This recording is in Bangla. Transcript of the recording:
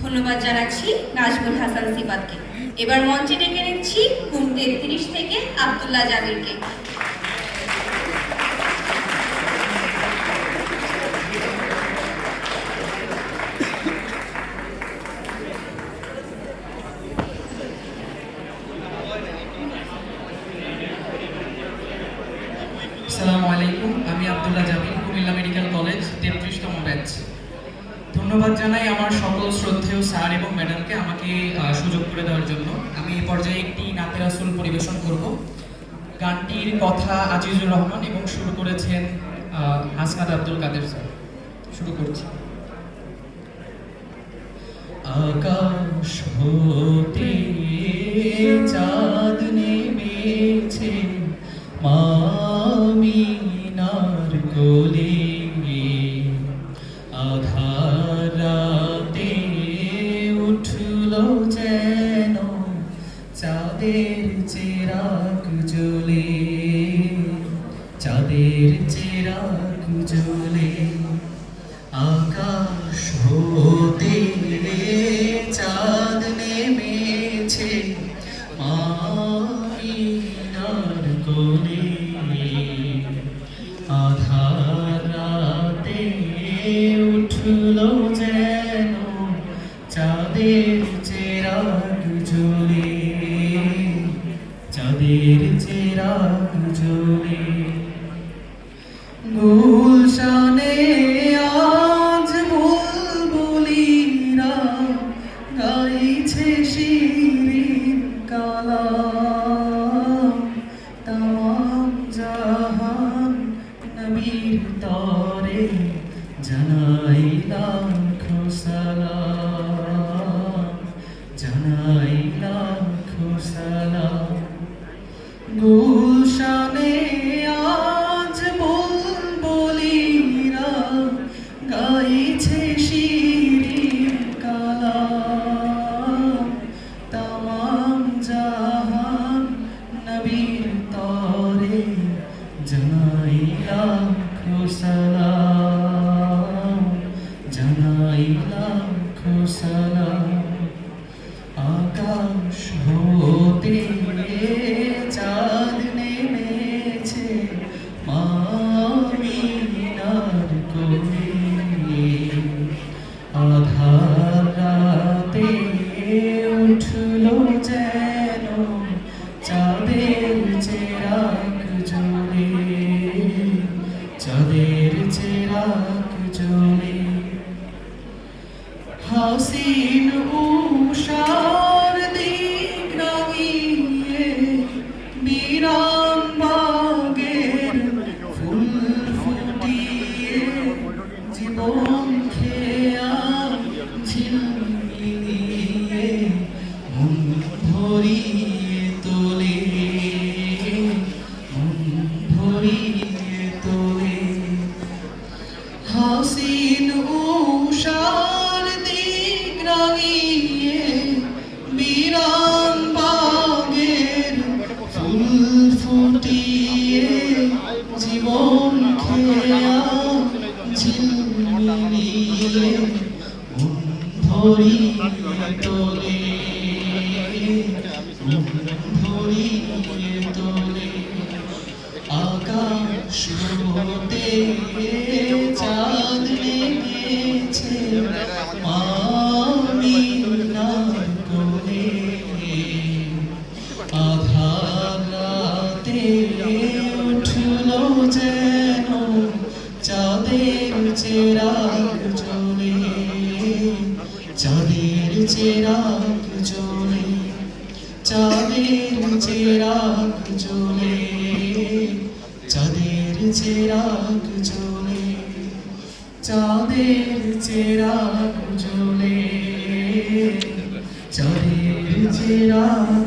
ধন্যবাদ জানাচ্ছি নাজমুল হাসান সিফাতকে। এবার মঞ্চে ডেকে নিচ্ছি কুম 33 থেকে আব্দুল্লাহ জাবিরকে। আসসালামু আলাইকুম, আমি আব্দুল্লাহ জাবির, কুমিল্লা মেডিকেল কলেজ 33তম ব্যাচ। ধন্যবাদ জানাই আমার সকল শ্রদ্ধেয় স্যার এবং ম্যাডামকে আমাকে সুযোগ করে দেওয়ার জন্য। আমি এই পর্যায়ে একটি নাতে রাসূল পরিবেশন করব। গানটির কথা আজিজুর রহমান এবং শুরু করেছেন হাসনাত আব্দুল কাদের স্যার। শুরু করছি। আকাশ হতে চাঁদ নেমেছে মামিনার কোলে, আধার রাতে উঠল যেন চাঁদের চেরাগ জ্বলে, চাঁদের চেরাগ জ্বলে। আকাশ হতে চাঁদ নেমেছে মামিনার কোলে, আধার রাতে উঠল যেন চাঁদের চেরাগ জ্বলে, চাঁদের চেরাগ জ্বলে। গুলশানে আজ বুলবুলিরা গাইছে শিরিন কালাম, তামাম জাহান নবীর তরে জানাই লাখো সালাম, জানাই লাখো সালাম। গুলশানে আজ বুলবুলিরা গাইছে শিরিন কালাম, তামাম জাহান নবীর তরে জানাই লাখো সালাম, জানাই লাখো সালাম। আকাশ হতে চাঁদ নেমেছে মামিনার কোলে, আধার রাতে উঠল যেন চাঁদের চেরাগ জ্বলে, চাঁদের চেরাগ জ্বলে। হাসিন উষার দিক রাঙিয়ে বিরান বাগের ফুল ফুটিয়ে জীবন খেয়া ঝিলমিলিয়ে মন ভরিয়ে তোলে, মন ভরিয়ে তোলে। হাসিন উষার দিক রাঙিয়ে বিরান বাগের ফুল ফুটিয়ে জীবন খেয়া ঝিলমিলিয়ে মন ভরিয়ে তোলে, মন ভরিয়ে তোলে। আকাশ হতে চাঁদ নেমেছে মামিনার কোলে, আধার রাতে উঠল যেন চাঁদের চেরাগ জ্বলে, চাঁদের চেরাগ জ্বলে, চাঁদের চেরাগ জ্বলে, চাঁদের চেরাগ জ্বলে, চাঁদের চেরাগ জ্বলে, চাঁদের চেরাগ